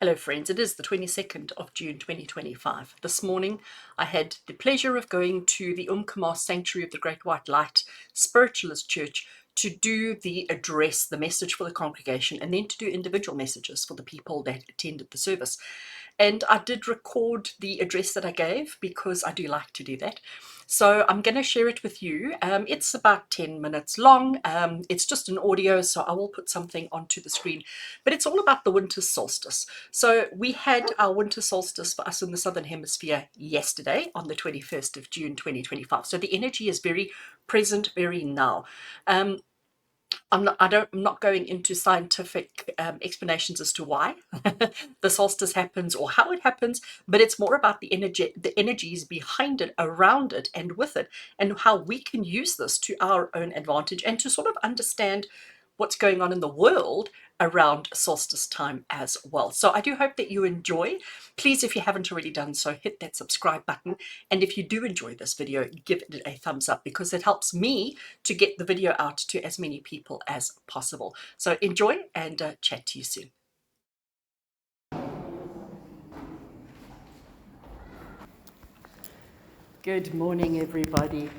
Hello friends, it is the 22nd of June 2025. This morning I had the pleasure of going to the Umkomaas Sanctuary of the Great White Light Spiritualist Church to do the address, the message for the congregation, and then to do individual messages for the people that attended the service. And I did record the address that I gave because I do like to do that. So I'm going to share it with you. It's about 10 minutes long. It's just an audio, so I will put something onto the screen. But it's all about the winter solstice. So we had our winter solstice for us in the Southern Hemisphere yesterday on the 21st of June 2025. So the energy is very present, very now. I'm not going into scientific explanations as to why the solstice happens or how it happens, but it's more about the energies behind it, around it, and with it, and how we can use this to our own advantage and to sort of understand what's going on in the world around solstice time as well. So I do hope that you enjoy. Please, if you haven't already done so, hit that subscribe button. And if you do enjoy this video, give it a thumbs up because it helps me to get the video out to as many people as possible. So enjoy and chat to you soon. Good morning, everybody.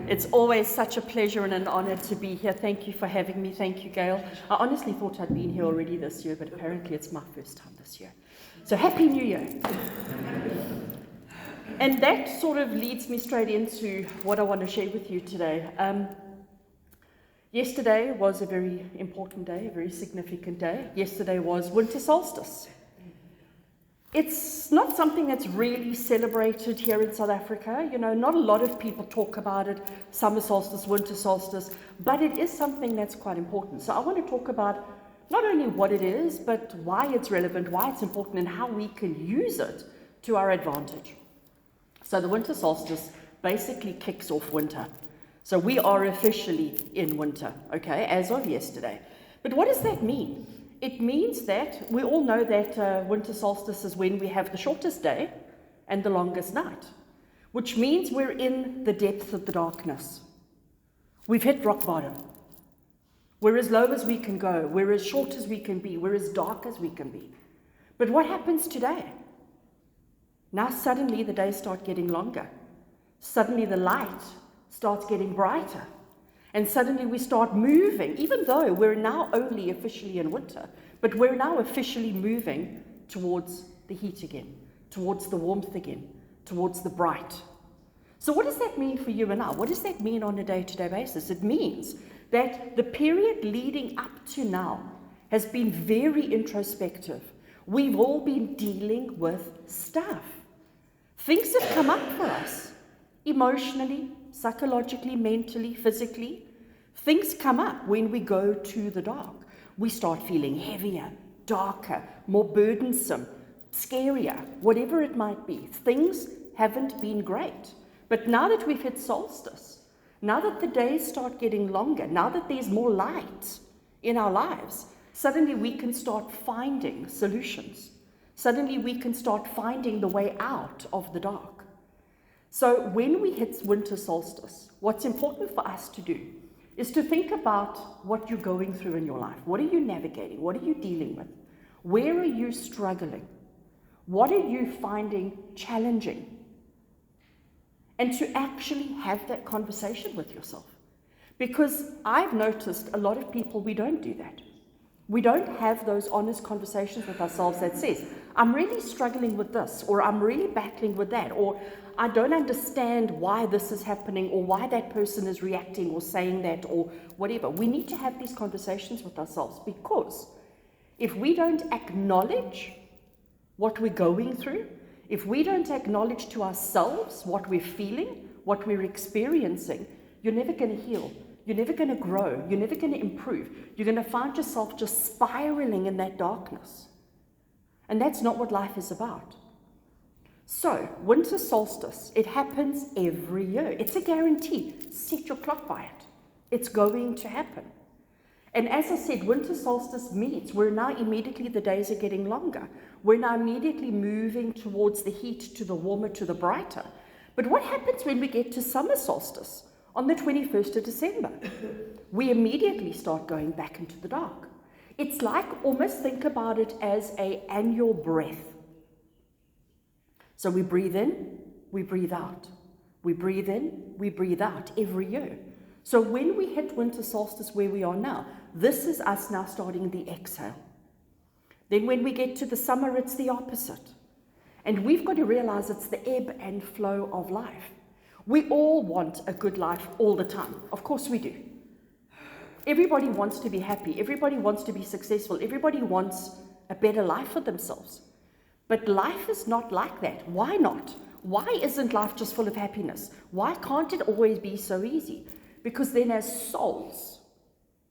It's always such a pleasure and an honor to be here. Thank you for having me. Thank you, Gail. I honestly thought I'd been here already this year, but apparently it's my first time this year. So Happy New Year. And that sort of leads me straight into what I want to share with you today. Yesterday was a very important day, a very significant day. Yesterday was Winter Solstice. It's not something that's really celebrated here in South Africa. You know, not a lot of people talk about it, summer solstice, winter solstice, but it is something that's quite important. So I want to talk about not only what it is, but why it's relevant, why it's important, and how we can use it to our advantage. So the winter solstice basically kicks off winter. So we are officially in winter, okay, as of yesterday. But what does that mean? It means that we all know that winter solstice is when we have the shortest day and the longest night, which means we're in the depth of the darkness. We've hit rock bottom. We're as low as we can go. We're as short as we can be. We're as dark as we can be. But what happens today? Now suddenly the days start getting longer. Suddenly the light starts getting brighter. And suddenly we start moving, even though we're now only officially in winter, but we're now officially moving towards the heat again, towards the warmth again, towards the bright. So what does that mean for you and I? What does that mean on a day-to-day basis? It means that the period leading up to now has been very introspective. We've all been dealing with stuff. Things have come up for us, emotionally, psychologically, mentally, physically. Things come up when we go to the dark. We start feeling heavier, darker, more burdensome, scarier, whatever it might be. Things haven't been great. But now that we've hit solstice, now that the days start getting longer, now that there's more light in our lives, suddenly we can start finding solutions. Suddenly we can start finding the way out of the dark. So when we hit winter solstice, what's important for us to do is to think about what you're going through in your life. What are you navigating? What are you dealing with? Where are you struggling? What are you finding challenging? And to actually have that conversation with yourself. Because I've noticed a lot of people, we don't do that. We don't have those honest conversations with ourselves that says, I'm really struggling with this, or I'm really battling with that, or I don't understand why this is happening, or why that person is reacting or saying that, or whatever. We need to have these conversations with ourselves, because if we don't acknowledge what we're going through, if we don't acknowledge to ourselves what we're feeling, what we're experiencing, you're never going to heal. You're never going to grow. You're never going to improve. You're going to find yourself just spiraling in that darkness. And that's not what life is about. So, winter solstice, it happens every year. It's a guarantee. Set your clock by it. It's going to happen. And as I said, winter solstice means we're now immediately, the days are getting longer. We're now immediately moving towards the heat, to the warmer, to the brighter. But what happens when we get to summer solstice? On the 21st of December, we immediately start going back into the dark. It's like, almost think about it as an annual breath. So we breathe in, we breathe out. We breathe in, we breathe out every year. So when we hit winter solstice where we are now, this is us now starting the exhale. Then when we get to the summer, it's the opposite. And we've got to realize it's the ebb and flow of life. We all want a good life all the time. Of course we do. Everybody wants to be happy. Everybody wants to be successful. Everybody wants a better life for themselves. But life is not like that. Why not? Why isn't life just full of happiness? Why can't it always be so easy? Because then as souls,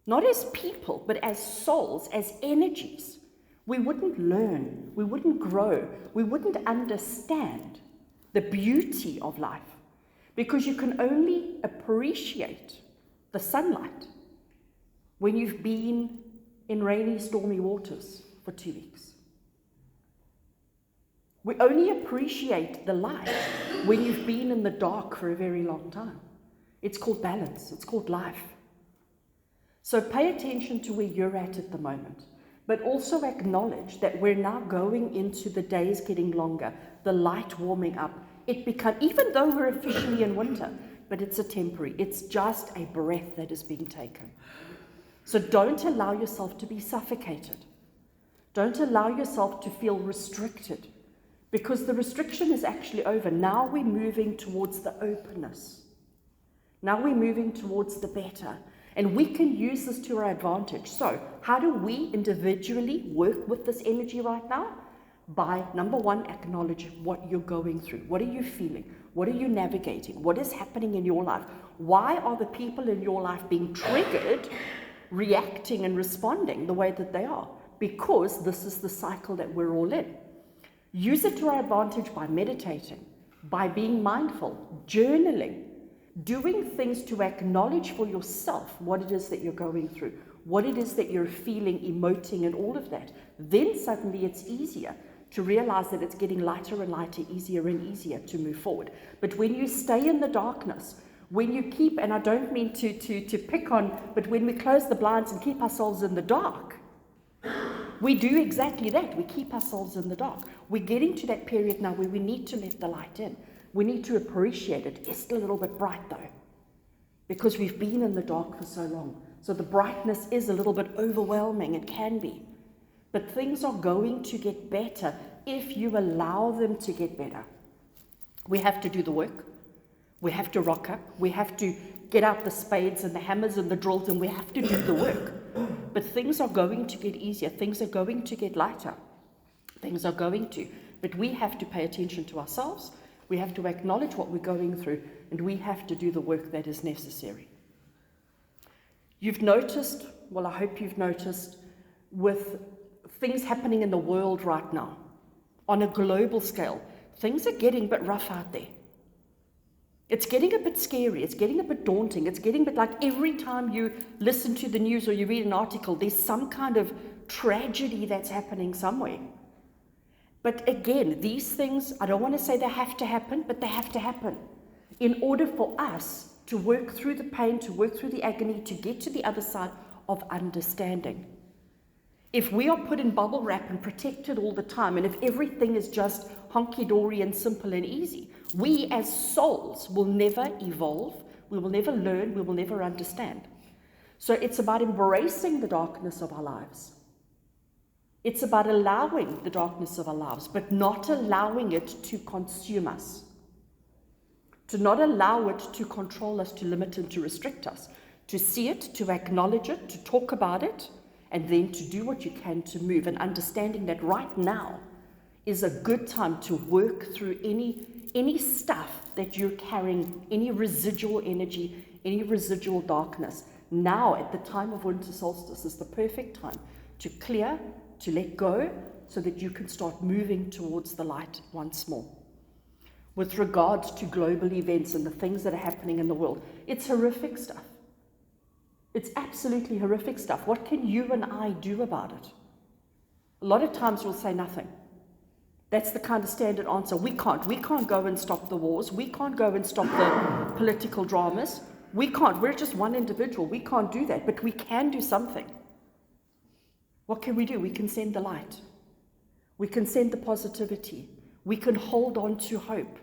not as people, but as souls, as energies, we wouldn't learn, we wouldn't grow, we wouldn't understand the beauty of life. Because you can only appreciate the sunlight when you've been in rainy, stormy waters for 2 weeks. We only appreciate the light when you've been in the dark for a very long time. It's called balance. It's called life. So pay attention to where you're at the moment, but also acknowledge that we're now going into the days getting longer, the light warming up. Even though we're officially in winter, but it's a temporary. It's just a breath that is being taken. So don't allow yourself to be suffocated. Don't allow yourself to feel restricted, because the restriction is actually over. Now we're moving towards the openness. Now we're moving towards the better. And we can use this to our advantage. So how do we individually work with this energy right now? By, number one, acknowledge what you're going through. What are you feeling? What are you navigating? What is happening in your life? Why are the people in your life being triggered, reacting and responding the way that they are? Because this is the cycle that we're all in. Use it to our advantage by meditating, by being mindful, journaling, doing things to acknowledge for yourself what it is that you're going through, what it is that you're feeling, emoting, and all of that. Then suddenly it's easier to realize that it's getting lighter and lighter, easier and easier to move forward. But when you stay in the darkness, when you keep, and I don't mean to pick on, but when we close the blinds and keep ourselves in the dark, we do exactly that. We keep ourselves in the dark. We're getting to that period now where we need to let the light in. We need to appreciate it. It's still a little bit bright though, because we've been in the dark for so long. So the brightness is a little bit overwhelming. It can be. But things are going to get better if you allow them to get better. We have to do the work. We have to rock up. We have to get out the spades and the hammers and the drills, and we have to do the work. But things are going to get easier. Things are going to get lighter. Things are going to. But we have to pay attention to ourselves. We have to acknowledge what we're going through, and we have to do the work that is necessary. You've noticed, well, I hope you've noticed, with things happening in the world right now, on a global scale, things are getting a bit rough out there. It's getting a bit scary. It's getting a bit daunting. It's getting a bit like every time you listen to the news or you read an article, there's some kind of tragedy that's happening somewhere. But again, these things, I don't want to say they have to happen, but they have to happen in order for us to work through the pain, to work through the agony, to get to the other side of understanding. If we are put in bubble wrap and protected all the time, and if everything is just honky-dory and simple and easy, we as souls will never evolve, we will never learn, we will never understand. So it's about embracing the darkness of our lives. It's about allowing the darkness of our lives, but not allowing it to consume us. To not allow it to control us, to limit and to restrict us. To see it, to acknowledge it, to talk about it, and then to do what you can to move, and understanding that right now is a good time to work through any stuff that you're carrying, any residual energy, any residual darkness. Now, at the time of winter solstice, is the perfect time to clear, to let go, so that you can start moving towards the light once more. With regards to global events and the things that are happening in the world, it's horrific stuff. It's absolutely horrific stuff. What can you and I do about it? A lot of times we'll say nothing. That's the kind of standard answer. We can't go and stop the wars. We can't go and stop the political dramas. We can't. We're just one individual. We can't do that, but we can do something. What can we do? We can send the light. We can send the positivity. We can hold on to hope.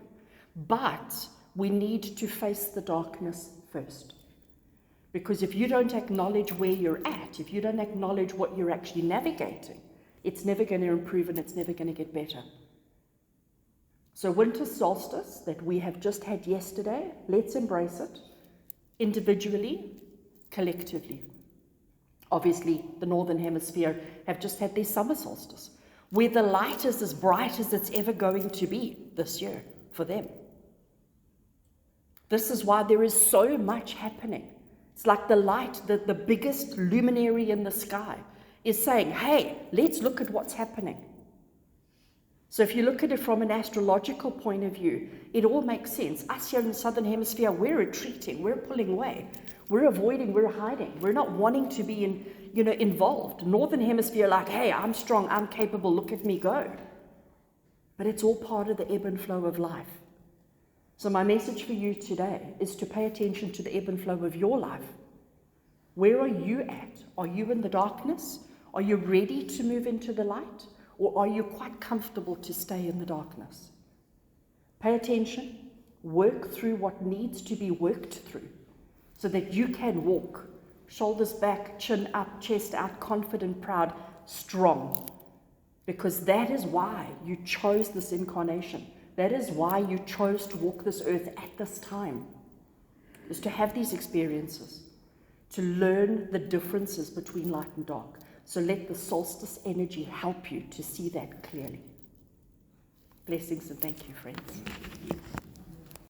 But we need to face the darkness first. Because if you don't acknowledge where you're at, if you don't acknowledge what you're actually navigating, it's never going to improve and it's never going to get better. So winter solstice that we have just had yesterday, let's embrace it individually, collectively. Obviously, the Northern Hemisphere have just had their summer solstice, where the light is as bright as it's ever going to be this year for them. This is why there is so much happening. It's like the light, the biggest luminary in the sky, is saying, hey, let's look at what's happening. So if you look at it from an astrological point of view, it all makes sense. Us here in the Southern Hemisphere, we're retreating, we're pulling away, we're avoiding, we're hiding, we're not wanting to be involved. Northern Hemisphere, like, hey, I'm strong, I'm capable, look at me go. But it's all part of the ebb and flow of life. So my message for you today is to pay attention to the ebb and flow of your life. Where are you at? Are you in the darkness? Are you ready to move into the light? Or are you quite comfortable to stay in the darkness? Pay attention, work through what needs to be worked through so that you can walk, shoulders back, chin up, chest out, confident, proud, strong. Because that is why you chose this incarnation. That is why you chose to walk this earth at this time, is to have these experiences, to learn the differences between light and dark. So let the solstice energy help you to see that clearly. Blessings and thank you, friends.